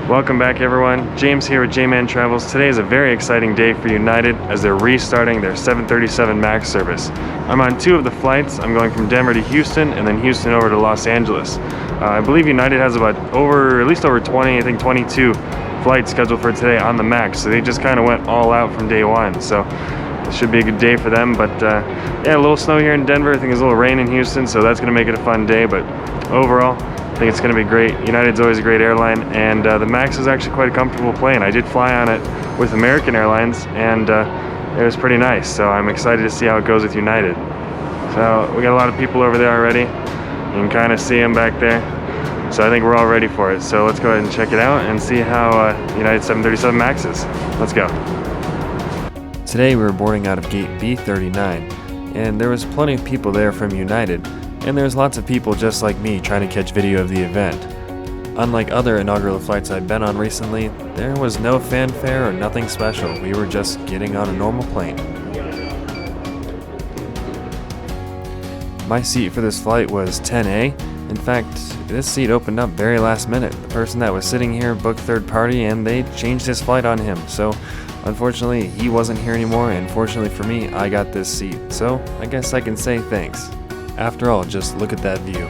Welcome back everyone, James here with J-Man Travels. Today is a very exciting day for United as they're restarting their 737 MAX service. I'm on two of the flights. I'm going from Denver to Houston and then Houston over to Los Angeles. I believe United has at least over 20, I think 22 flights scheduled for today on the MAX. So they just kind of went all out from day one. So it should be a good day for them. But yeah, a little snow here in Denver. I think there's a little rain in Houston, so that's going to make it a fun day. But overall, I think it's going to be great. United's always a great airline, and the MAX is actually quite a comfortable plane. I did fly on it with American Airlines, and it was pretty nice. So I'm excited to see how it goes with United. So we got a lot of people over there already. You can kind of see them back there. So I think we're all ready for it. So let's go ahead and check it out and see how United 737 MAX is. Let's go. Today we were boarding out of gate B39, and there was plenty of people there from United. And there's lots of people just like me trying to catch video of the event. Unlike other inaugural flights I've been on recently, there was no fanfare or nothing special. We were just getting on a normal plane. My seat for this flight was 10A. In fact, this seat opened up very last minute. The person that was sitting here booked third party and they changed his flight on him. So unfortunately, he wasn't here anymore, and fortunately for me, I got this seat. So I guess I can say thanks. After all, just look at that view.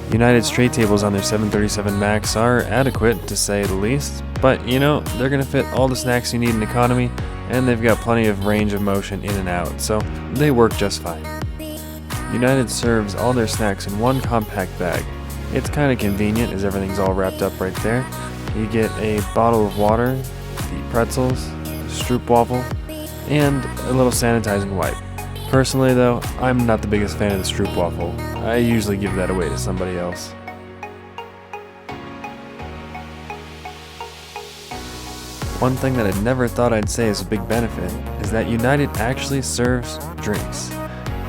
United's tray tables on their 737 MAX are adequate, to say the least, but you know, they're going to fit all the snacks you need in economy, and they've got plenty of range of motion in and out, so they work just fine. United serves all their snacks in one compact bag. It's kind of convenient as everything's all wrapped up right there. You get a bottle of water, the pretzels, stroopwafel, and a little sanitizing wipe. Personally though, I'm not the biggest fan of the stroopwafel. I usually give that away to somebody else. One thing that I never thought I'd say is a big benefit is that United actually serves drinks.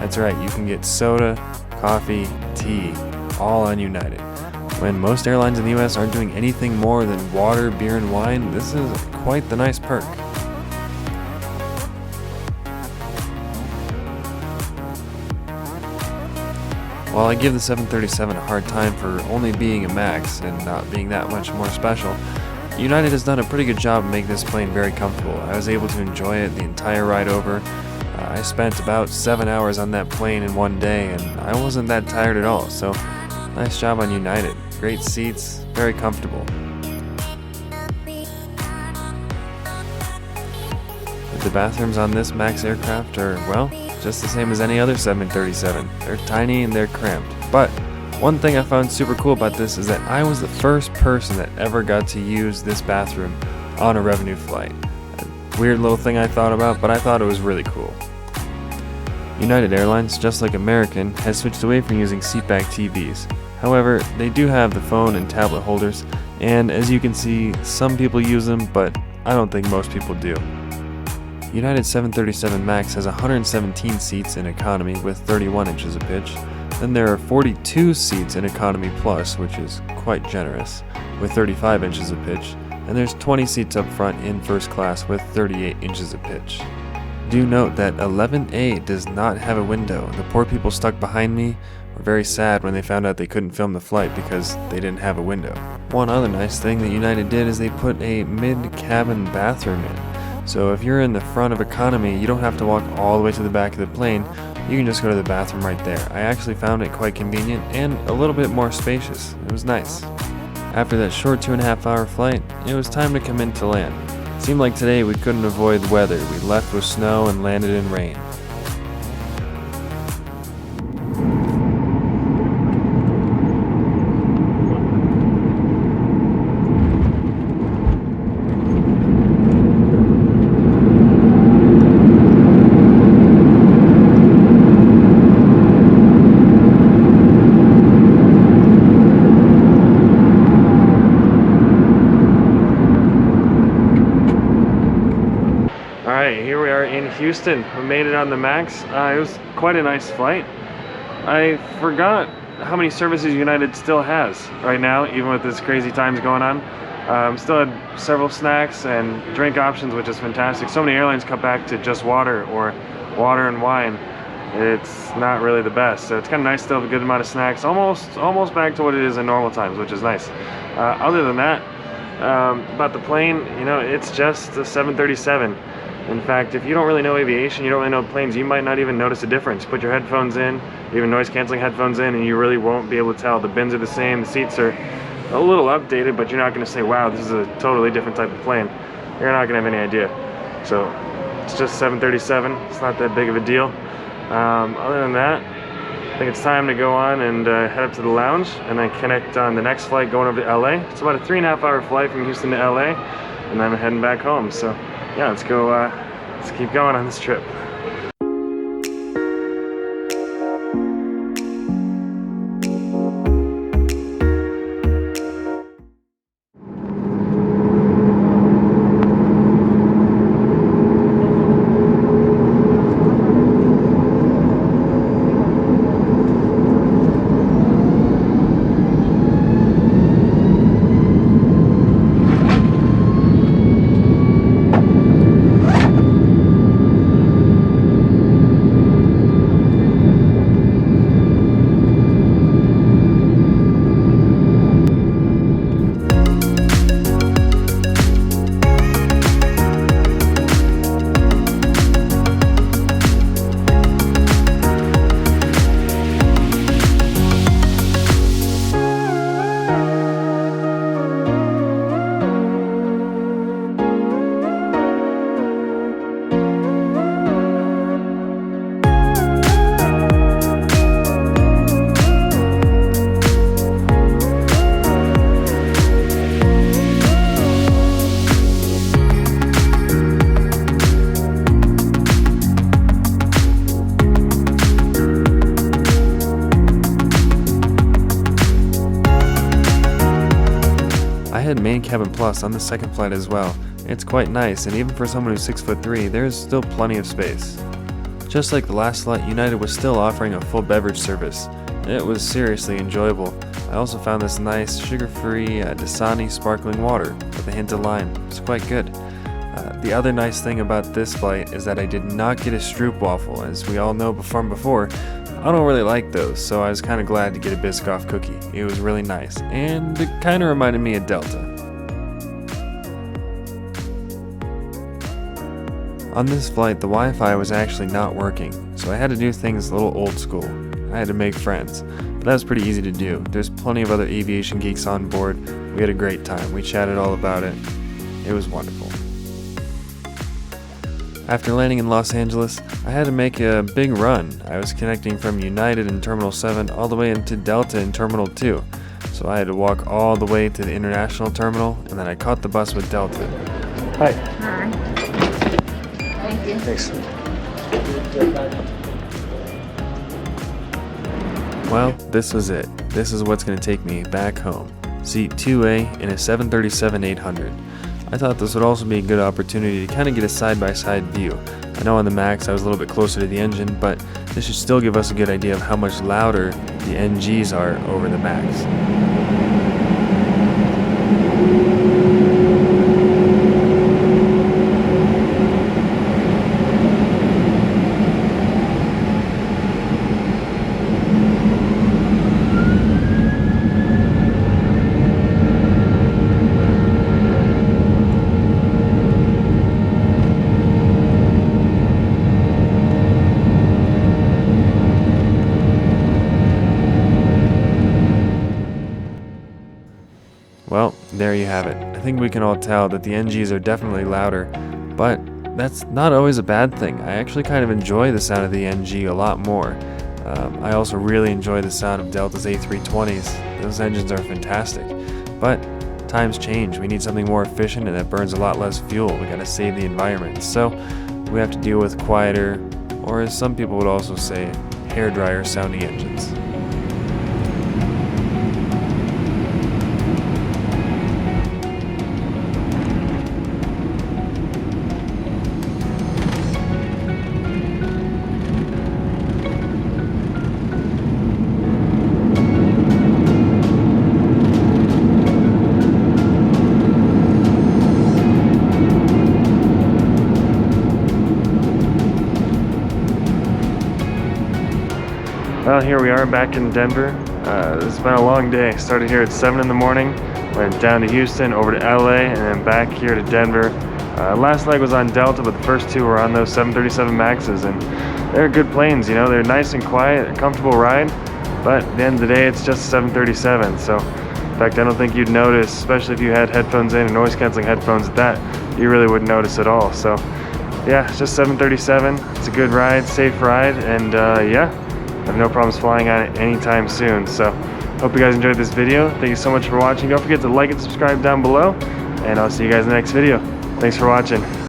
That's right, you can get soda, coffee, tea, all on United. When most airlines in the US aren't doing anything more than water, beer, and wine, this is quite the nice perk. While I give the 737 a hard time for only being a MAX and not being that much more special, United has done a pretty good job of making this plane very comfortable. I was able to enjoy it the entire ride over. I spent about 7 hours on that plane in one day, and I wasn't that tired at all, so nice job on United. Great seats, very comfortable. The bathrooms on this MAX aircraft are, well, just the same as any other 737. They're tiny and they're cramped, but One thing I found super cool about this is that I was the first person that ever got to use this bathroom on a revenue flight. A weird little thing I thought about, but I thought it was really cool. United Airlines, just like American, has switched away from using seatback TVs. However, they do have the phone and tablet holders, and as you can see, some people use them, but I don't think most people do. United 737 MAX has 117 seats in economy with 31 inches of pitch. Then there are 42 seats in Economy Plus, which is quite generous, with 35 inches of pitch, and there's 20 seats up front in first class with 38 inches of pitch. Do note that 11A does not have a window. The poor people stuck behind me were very sad when they found out they couldn't film the flight because they didn't have a window. One other nice thing that United did is they put a mid-cabin bathroom in. So if you're in the front of economy, you don't have to walk all the way to the back of the plane. You can just go to the bathroom right there. I actually found it quite convenient and a little bit more spacious. It was nice. After that short 2.5 hour flight, it was time to come in to land. It seemed like today we couldn't avoid the weather. We left with snow and landed in rain. Alright, here we are in Houston. We made it on the MAX. It was quite a nice flight. I forgot how many services United still has right now, even with this crazy times going on. Still had several snacks and drink options, which is fantastic. So many airlines cut back to just water or water and wine. It's not really the best. So it's kind of nice to have a good amount of snacks. Almost back to what it is in normal times, which is nice. Other than that, about the plane, you know, it's just a 737. In fact, if you don't really know aviation, you don't really know planes, you might not even notice a difference. Put your headphones in, even noise-canceling headphones in, and you really won't be able to tell. The bins are the same, the seats are a little updated, but you're not going to say, wow, this is a totally different type of plane. You're not going to have any idea. So, it's just 737. It's not that big of a deal. Other than that, I think it's time to go on and head up to the lounge, and then connect on the next flight going over to LA. It's about a 3.5 hour flight from Houston to LA, and then I'm heading back home. So, yeah, let's go, let's keep going on this trip. I had Main Cabin Plus on the second flight as well. It's quite nice, and even for someone who's 6'3", there's still plenty of space. Just like the last flight, United was still offering a full beverage service. It was seriously enjoyable. I also found this nice sugar-free Dasani sparkling water with a hint of lime. It's quite good. The other nice thing about this flight is that I did not get a Stroop waffle. As we all know from before, I don't really like those, so I was kind of glad to get a Biscoff cookie. It was really nice, and it kind of reminded me of Delta. On this flight, the Wi-Fi was actually not working, so I had to do things a little old school. I had to make friends, but that was pretty easy to do. There's plenty of other aviation geeks on board. We had a great time. We chatted all about it. It was wonderful. After landing in Los Angeles, I had to make a big run. I was connecting from United in Terminal 7 all the way into Delta in Terminal 2. So I had to walk all the way to the international terminal, and then I caught the bus with Delta. Hi. Hi. Thank you. Thanks. Well, this was it. This is what's going to take me back home. Seat 2A in a 737-800. I thought this would also be a good opportunity to kind of get a side-by-side view. I know on the MAX I was a little bit closer to the engine, but this should still give us a good idea of how much louder the NGs are over the MAX. Well, there you have it. I think we can all tell that the NGs are definitely louder, but that's not always a bad thing. I actually kind of enjoy the sound of the NG a lot more. I also really enjoy the sound of Delta's A320s. Those engines are fantastic. But times change. We need something more efficient and that burns a lot less fuel. We gotta save the environment. So we have to deal with quieter, or as some people would also say, hairdryer sounding engines. Well, here we are back in Denver. It's been a long day. Started here at 7 in the morning, went down to Houston, over to LA, and then back here to Denver. Last leg was on Delta, but the first two were on those 737 Maxes, and they're good planes, you know. They're nice and quiet, a comfortable ride, but at the end of the day, it's just 737. So, in fact, I don't think you'd notice, especially if you had headphones in and noise-canceling headphones, that you really wouldn't notice at all. So, yeah, it's just 737. It's a good ride, safe ride, and yeah. I have no problems flying on it anytime soon. So hope you guys enjoyed this video. Thank you so much for watching. Don't forget to like and subscribe down below, and I'll see you guys in the next video. Thanks for watching.